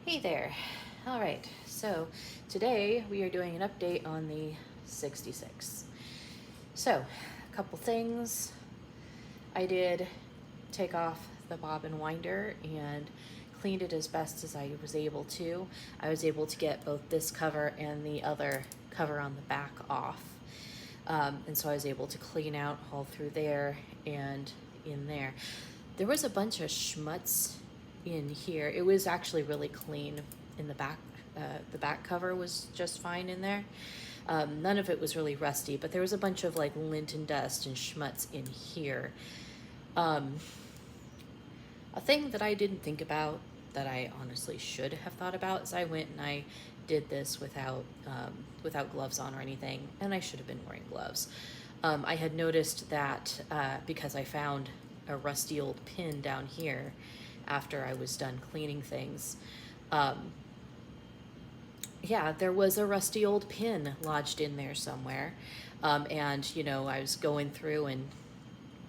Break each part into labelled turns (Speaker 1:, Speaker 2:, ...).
Speaker 1: Hey there. All right, so today we are doing an update on the 66. So, a couple things. I did take off the bobbin winder and cleaned it as best as I was able to. I was able to get both this cover and the other cover on the back off. And so I was able to clean out all through there and in there. There was a bunch of schmutz in here. It was actually really clean in the back. The back cover was just fine in there. None of it was really rusty, but there was a bunch of like lint and dust and schmutz in here. A thing that I didn't think about that I honestly should have thought about is I went and I did this without gloves on or anything, and I should have been wearing gloves. I had noticed that because I found a rusty old pin down here after I was done cleaning things. Yeah, there was a rusty old pin lodged in there somewhere. And, you know, I was going through and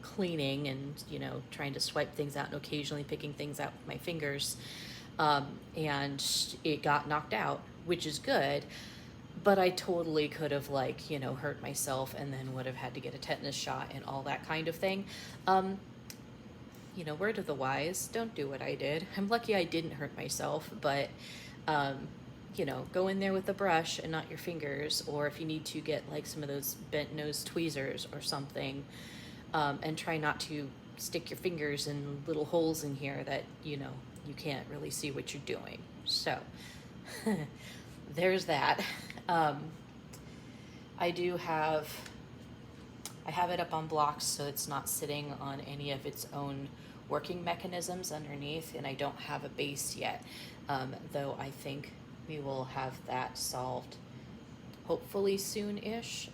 Speaker 1: cleaning and, you know, trying to swipe things out and occasionally picking things out with my fingers. And it got knocked out, which is good. But I totally could have, like, you know, hurt myself and then would have had to get a tetanus shot and all that kind of thing. You know, word of the wise, don't do what I did. I'm lucky I didn't hurt myself, but, you know, go in there with a brush and not your fingers, or if you need to get like some of those bent nose tweezers or something, and try not to stick your fingers in little holes in here that, you know, you can't really see what you're doing. So, there's that. I do have, I have it up on blocks so it's not sitting on any of its own working mechanisms underneath, and I don't have a base yet, though I think we will have that solved hopefully soon-ish.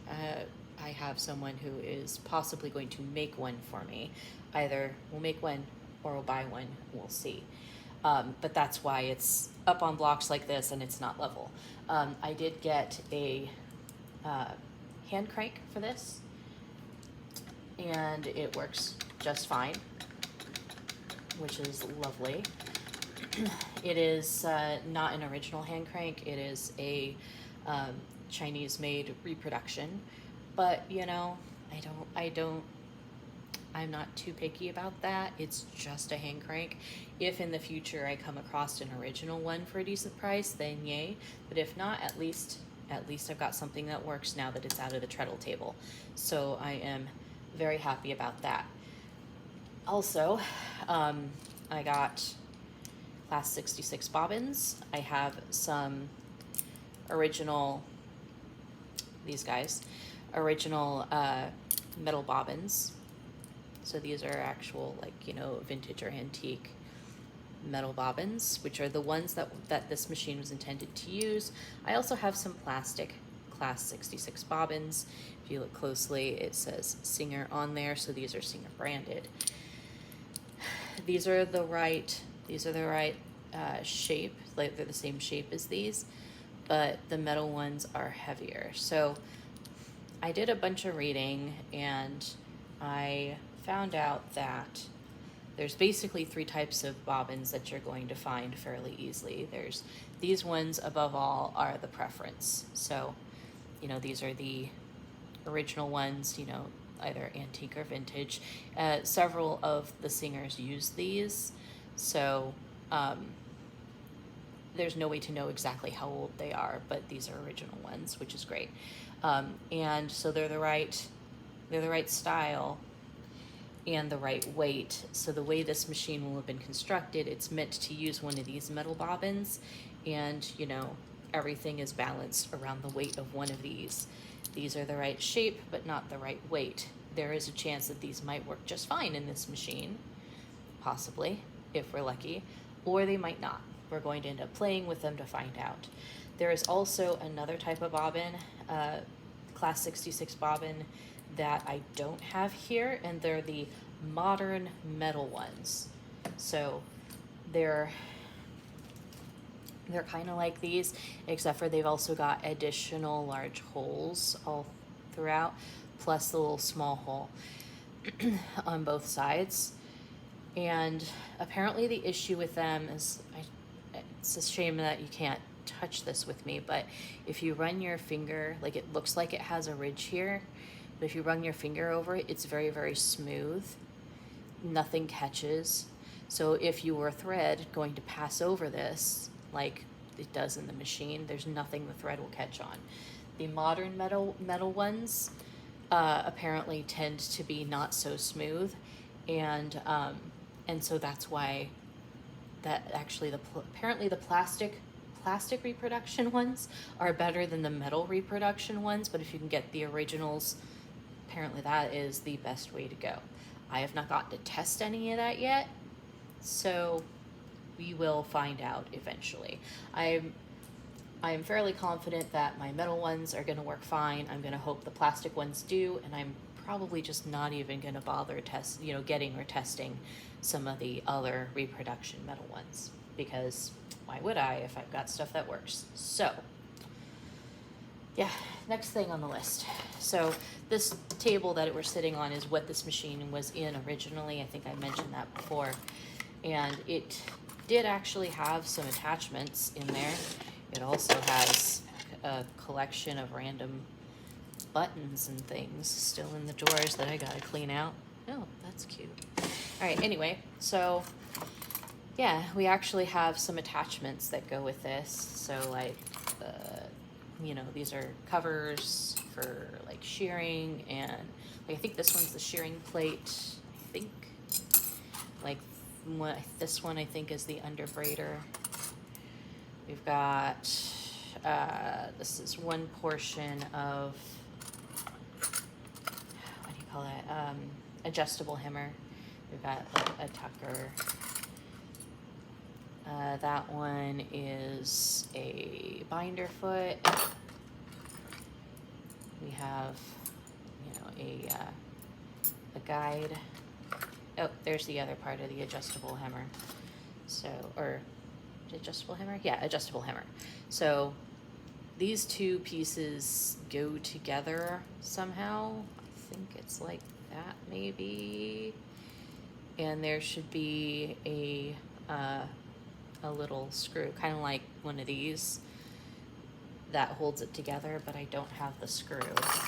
Speaker 1: I have someone who is possibly going to make one for me. Either we'll make one or we'll buy one, we'll see. But that's why it's up on blocks like this and it's not level. I did get a hand crank for this, and it works just fine, which is lovely. It is not an original hand crank. It is a Chinese-made reproduction, but you know, I'm not too picky about that. It's just a hand crank. If in the future I come across an original one for a decent price, then yay. But if not, at least I've got something that works now that it's out of the treadle table. So I am very happy about that. Also, I got Class 66 bobbins. I have some original, these guys, original metal bobbins. So these are actual, like, you know, vintage or antique metal bobbins, which are the ones that this machine was intended to use. I also have some plastic Class 66 bobbins. If you look closely, it says Singer on there, so these are Singer branded. These are the right shape, like they're the same shape as these, but the metal ones are heavier. So I did a bunch of reading and I found out that there's basically 3 types of bobbins that you're going to find fairly easily. There's these ones, above all, are the preference. So, you know, these are the original ones, you know, either antique or vintage. Several of the singers use these, so there's no way to know exactly how old they are, but these are original ones, which is great. And so they're the right style and the right weight. So the way this machine will have been constructed, it's meant to use one of these metal bobbins, and you know, everything is balanced around the weight of one of these. These are the right shape, but not the right weight. There is a chance that these might work just fine in this machine, possibly, if we're lucky, or they might not. We're going to end up playing with them to find out. There is also another type of bobbin, Class 66 bobbin, that I don't have here, and they're the modern metal ones. So they're kind of like these, except for they've also got additional large holes all throughout, plus the little small hole on both sides. And apparently the issue with them is, it's a shame that you can't touch this with me, but if you run your finger, like it looks like it has a ridge here, but if you run your finger over it, it's very, very smooth. Nothing catches. So if you were thread going to pass over this, like it does in the machine, there's nothing the thread will catch on. The modern metal ones apparently tend to be not so smooth, and so that's why that actually apparently the plastic reproduction ones are better than the metal reproduction ones, but if you can get the originals, apparently that is the best way to go. I have not gotten to test any of that yet, so we will find out eventually. I am fairly confident that my metal ones are going to work fine. I'm going to hope the plastic ones do, and I'm probably just not even going to bother getting or testing some of the other reproduction metal ones, because why would I if I've got stuff that works? So yeah, next thing on the list. So this table that we're sitting on is what this machine was in originally. I think I mentioned that before. And it did actually have some attachments in there. It also has a collection of random buttons and things still in the drawers that I gotta clean out. Oh, that's cute. All right, anyway, so yeah, we actually have some attachments that go with this. So like, these are covers for like shearing, and like, I think this one's the shearing plate. I think like this one I think is the underbraider. We've got this is one portion of, what do you call it? Adjustable hammer. We've got a tucker. That one is a binder foot. We have, a guide. Oh, there's the other part of the adjustable hammer. So, or adjustable hammer? Yeah, adjustable hammer. So these two pieces go together somehow. I think it's like that maybe. And there should be a little screw, kind of like one of these, that holds it together, but I don't have the screw,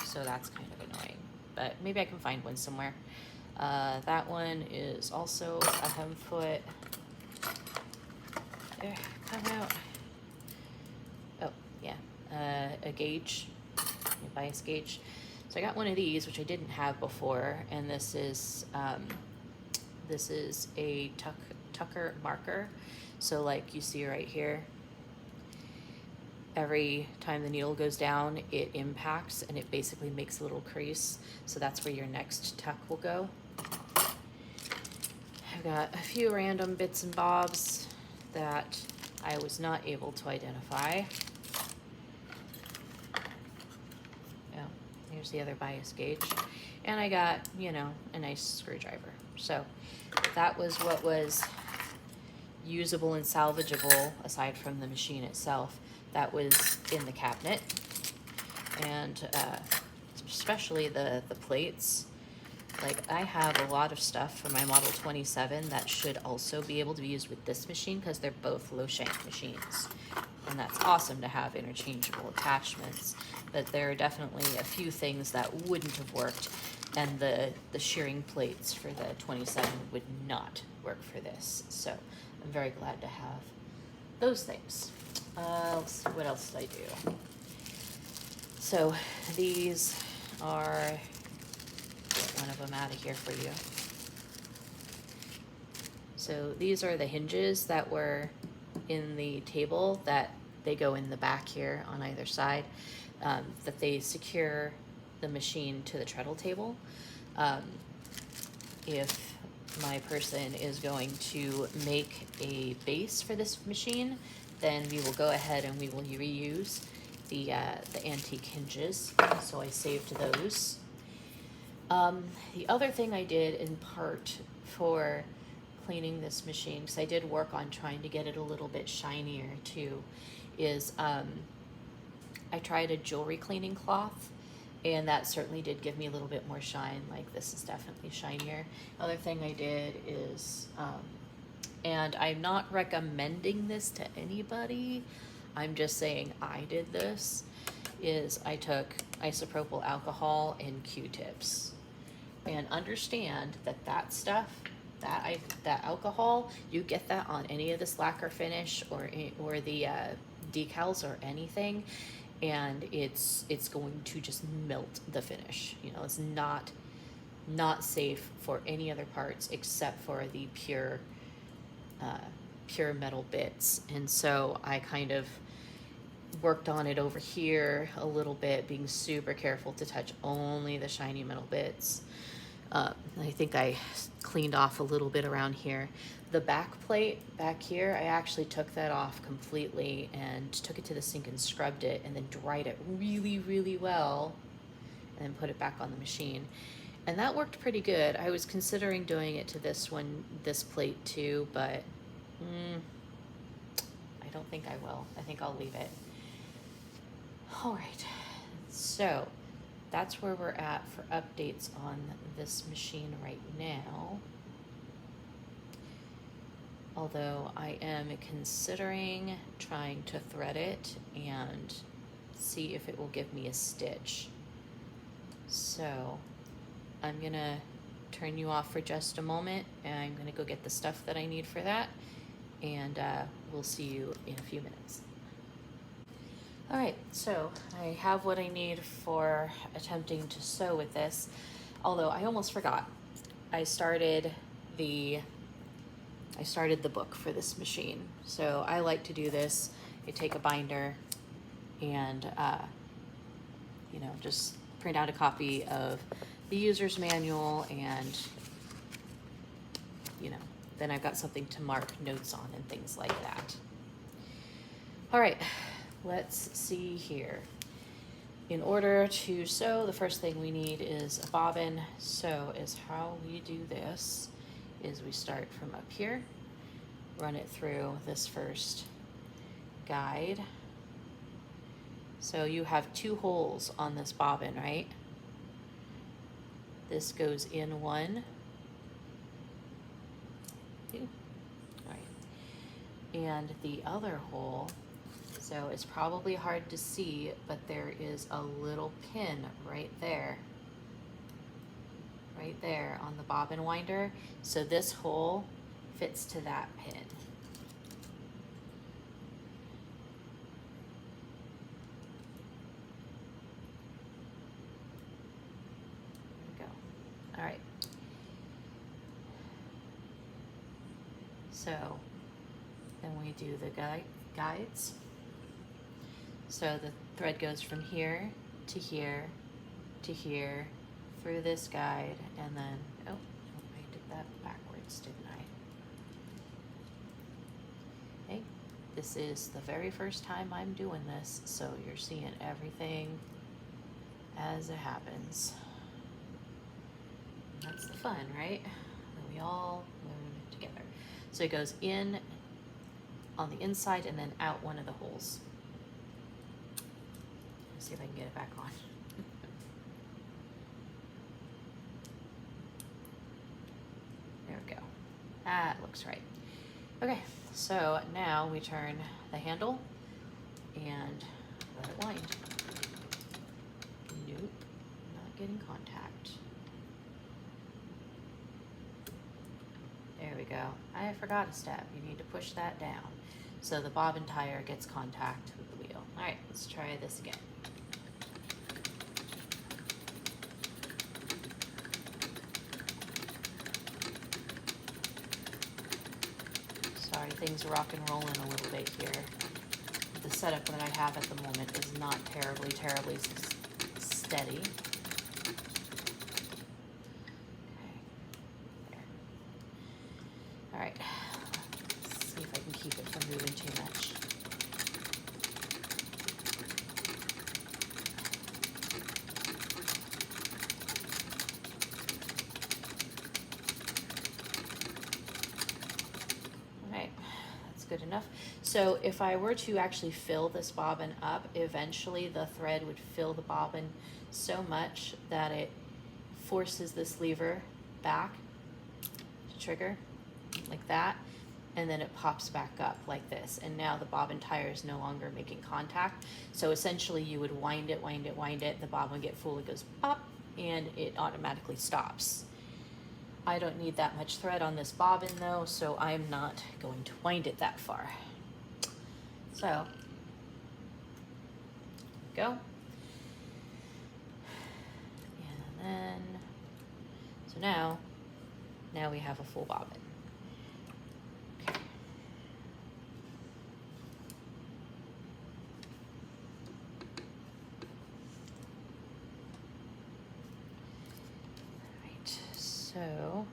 Speaker 1: so that's kind of annoying. But maybe I can find one somewhere. That one is also a hem foot. There, come out. Oh, yeah, a gauge, a bias gauge. So I got one of these, which I didn't have before, and this is a tucker marker. So like you see right here, every time the needle goes down, it impacts and it basically makes a little crease. So that's where your next tuck will go. I've got a few random bits and bobs that I was not able to identify. Oh, here's the other bias gauge. And I got, a nice screwdriver. So that was what was usable and salvageable, aside from the machine itself, that was in the cabinet. And especially the plates. Like, I have a lot of stuff for my Model 27 that should also be able to be used with this machine, because they're both low shank machines. And that's awesome to have interchangeable attachments. But there are definitely a few things that wouldn't have worked, and the shearing plates for the 27 would not work for this. So I'm very glad to have those things. Let's see, what else did I do? So these are, get one of them out of here for you. So these are the hinges that were in the table, that they go in the back here on either side, that they secure the machine to the treadle table. If my person is going to make a base for this machine, then we will go ahead and we will reuse the antique hinges. So I saved those. The other thing I did in part for cleaning this machine, because I did work on trying to get it a little bit shinier too, is I tried a jewelry cleaning cloth, and that certainly did give me a little bit more shine. Like, this is definitely shinier. Other thing I did is And I'm not recommending this to anybody. I'm just saying I did this. Is I took isopropyl alcohol and Q-tips. And understand that that stuff, that alcohol, you get that on any of this lacquer finish or the decals or anything, and it's going to just melt the finish. You know, it's not safe for any other parts except for the pure metal bits. And so I kind of worked on it over here a little bit, being super careful to touch only the shiny metal bits. I think I cleaned off a little bit around here. The back plate back here, I actually took that off completely and took it to the sink and scrubbed it and then dried it really, really well and then put it back on the machine. And that worked pretty good. I was considering doing it to this plate too, but I don't think I will. I think I'll leave it. All right, so that's where we're at for updates on this machine right now. Although I am considering trying to thread it and see if it will give me a stitch. So I'm gonna turn you off for just a moment, and I'm gonna go get the stuff that I need for that, and we'll see you in a few minutes. All right, so I have what I need for attempting to sew with this, although I almost forgot. I started the book for this machine. So I like to do this. I take a binder and, you know, just print out a copy of the user's manual, and, you know, then I've got something to mark notes on and things like that. All right. Let's see here. In order to sew, the first thing we need is a bobbin. So is how we do this is we start from up here, run it through this first guide. So you have 2 holes on this bobbin, right? This goes in 1, 2, all right. And the other hole, so it's probably hard to see, but there is a little pin right there on the bobbin winder. So this hole fits to that pin. There we go. All right. So then we do the guides. So the thread goes from here to here to here through this guide, and then, oh, I did that backwards, didn't I? Okay, this is the very first time I'm doing this, so you're seeing everything as it happens. That's the fun, right? That we all learn together. So it goes in on the inside and then out one of the holes. Let's see if I can get it back on. There we go. That looks right. Okay, so now we turn the handle and let it wind. Nope, not getting contact. There we go. I forgot a step. You need to push that down so the bobbin tire gets contact with the wheel. All right, let's try this again. Sorry, things are rock and rolling a little bit here. The setup that I have at the moment is not terribly steady. Okay, there. All right, let's see if I can keep it from moving too much. Good enough. So if I were to actually fill this bobbin up, eventually the thread would fill the bobbin so much that it forces this lever back to trigger like that. and then it pops back up like this, and now the bobbin tire is no longer making contact. So essentially you would wind it, the bobbin would get full, it goes pop, and it automatically stops. I don't need that much thread on this bobbin though, so I'm not going to wind it that far. So, go. And then, so now we have a full bobbin. Okay. Alright, so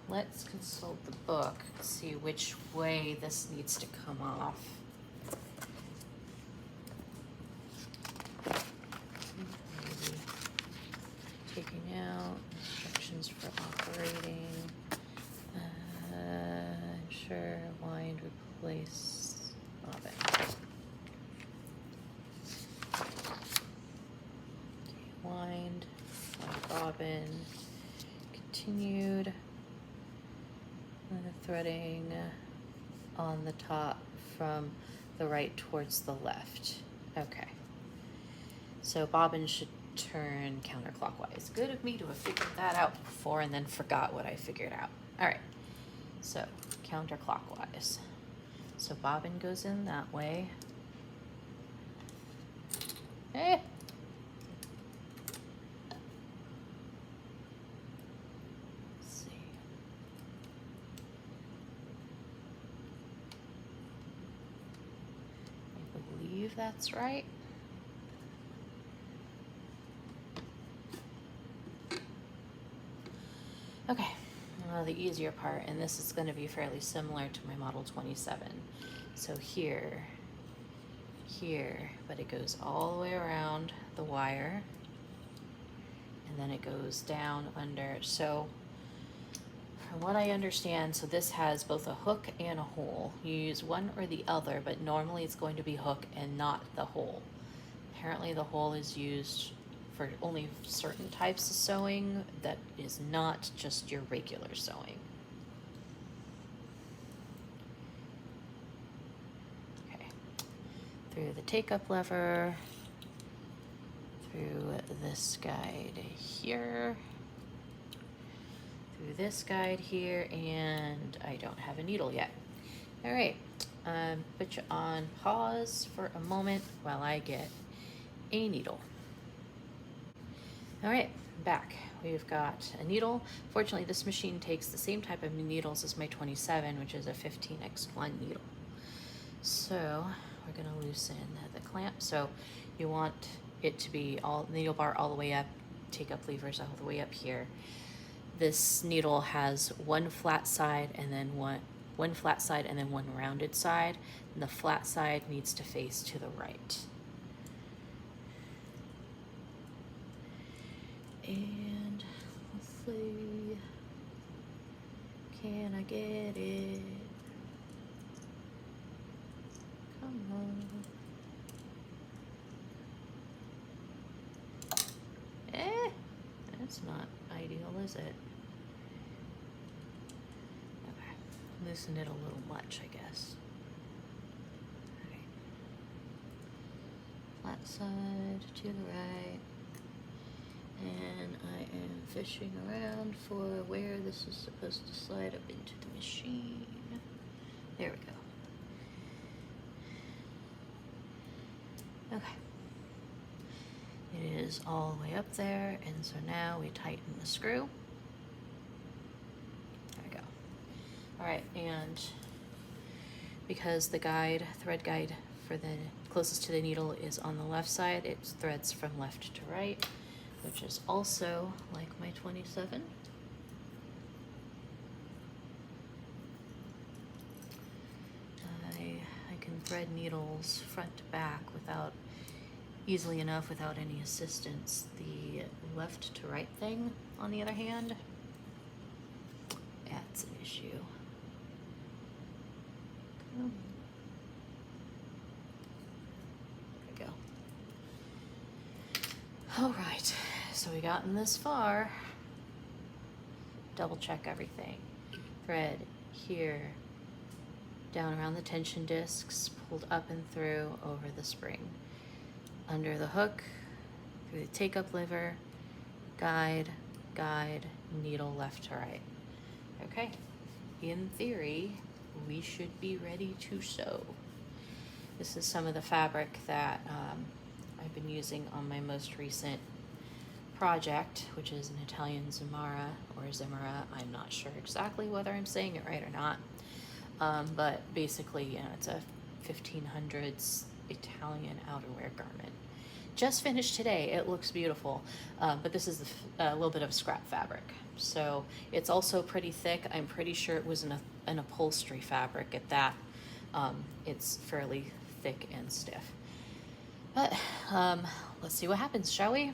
Speaker 1: let's consult the book, see which way this needs to come off. Taking out instructions for operating. Ensure, wind, replace, bobbin. Okay, wind bobbin, continued. Threading on the top from the right towards the left. Okay. So bobbin should turn counterclockwise. Good of me to have figured that out before and then forgot what I figured out. All right. So counterclockwise. So bobbin goes in that way. Eh. That's right. Okay, well, the easier part, and this is going to be fairly similar to my Model 27. So here, but it goes all the way around the wire, and then it goes down under. So from what I understand, so this has both a hook and a hole. You use one or the other, but normally it's going to be hook and not the hole. Apparently the hole is used for only certain types of sewing that is not just your regular sewing. Okay, through the take-up lever, through this guide here, through this guide here, and I don't have a needle yet. All right, put you on pause for a moment while I get a needle. All right, back. We've got a needle. Fortunately, this machine takes the same type of needles as my 27, which is a 15x1 needle. So we're gonna loosen the clamp. So you want it to be all needle bar all the way up, take up levers all the way up here. This needle has one flat side and then one flat side and then one rounded side. And the flat side needs to face to the right. And let's see, can I get it? Come on. That's not ideal, is it? Okay, loosen it a little much, I guess. Okay. Flat side to the right. And I am fishing around for where this is supposed to slide up into the machine. There we go. Okay. It is all the way up there, and so now we tighten the screw. There we go. All right, and because the guide, thread guide for the closest to the needle is on the left side, it threads from left to right, which is also like my 27. I can thread needles front to back easily enough without any assistance. The left to right thing, on the other hand, that's an issue. There we go. All right, so we gotten this far. Double check everything. thread here, down around the tension discs, pulled up and through over the spring, under the hook, through the take-up lever, guide, guide, needle left to right. Okay, in theory, we should be ready to sew. This is some of the fabric that I've been using on my most recent project, which is an Italian Zamara or Zimara. I'm not sure exactly whether I'm saying it right or not, but basically, you know, it's a 1500s Italian outerwear garment. Just finished today. It looks beautiful, but this is a little bit of scrap fabric, so it's also pretty thick. I'm pretty sure it was an upholstery fabric at that. It's fairly thick and stiff, but let's see what happens, shall we?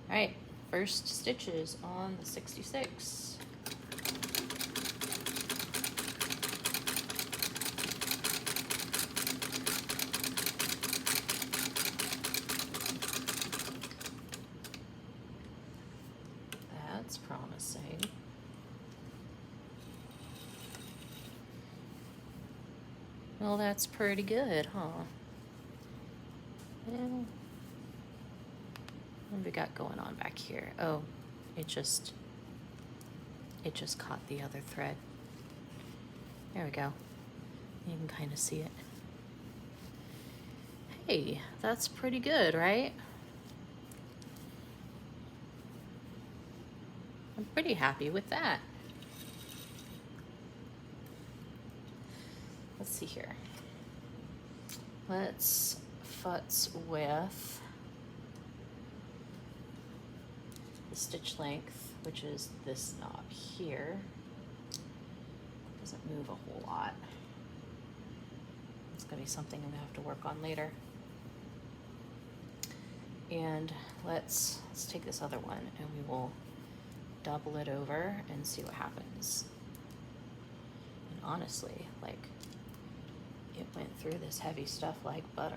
Speaker 1: All right, first stitches on the 66. That's promising. Well, that's pretty good, huh? Well, what do we got going on back here? Oh, it just caught the other thread. There we go. You can kind of see it. Hey, that's pretty good, right? I'm pretty happy with that. Let's see here. Let's futz with the stitch length, which is this knob here. Doesn't move a whole lot. It's gonna be something I'm gonna have to work on later. And let's take this other one and we will double it over and see what happens. And honestly, like, it went through this heavy stuff like butter.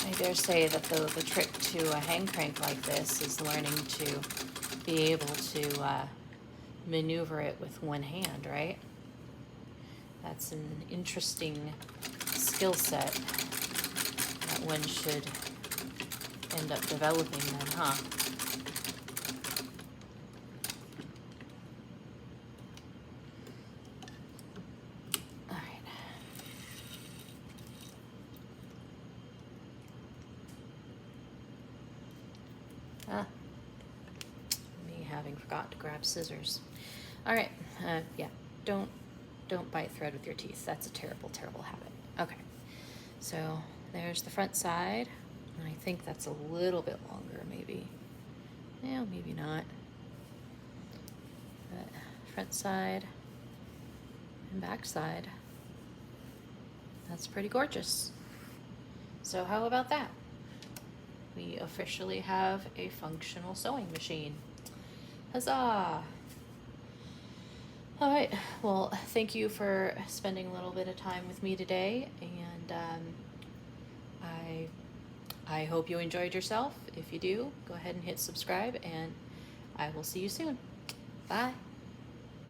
Speaker 1: I dare say that the trick to a hang crank like this is learning to be able to maneuver it with one hand, right? That's an interesting skill set that one should end up developing then, huh? All right. Me having forgot to grab scissors. All right, yeah, don't bite thread with your teeth. That's a terrible, terrible habit. Okay, so there's the front side, and I think that's a little bit longer, maybe. Yeah, maybe not. But front side and back side. That's pretty gorgeous. So how about that? We officially have a functional sewing machine. Huzzah! All right, well, thank you for spending a little bit of time with me today, and I hope you enjoyed yourself. If you do, go ahead and hit subscribe, and I will see you soon. Bye.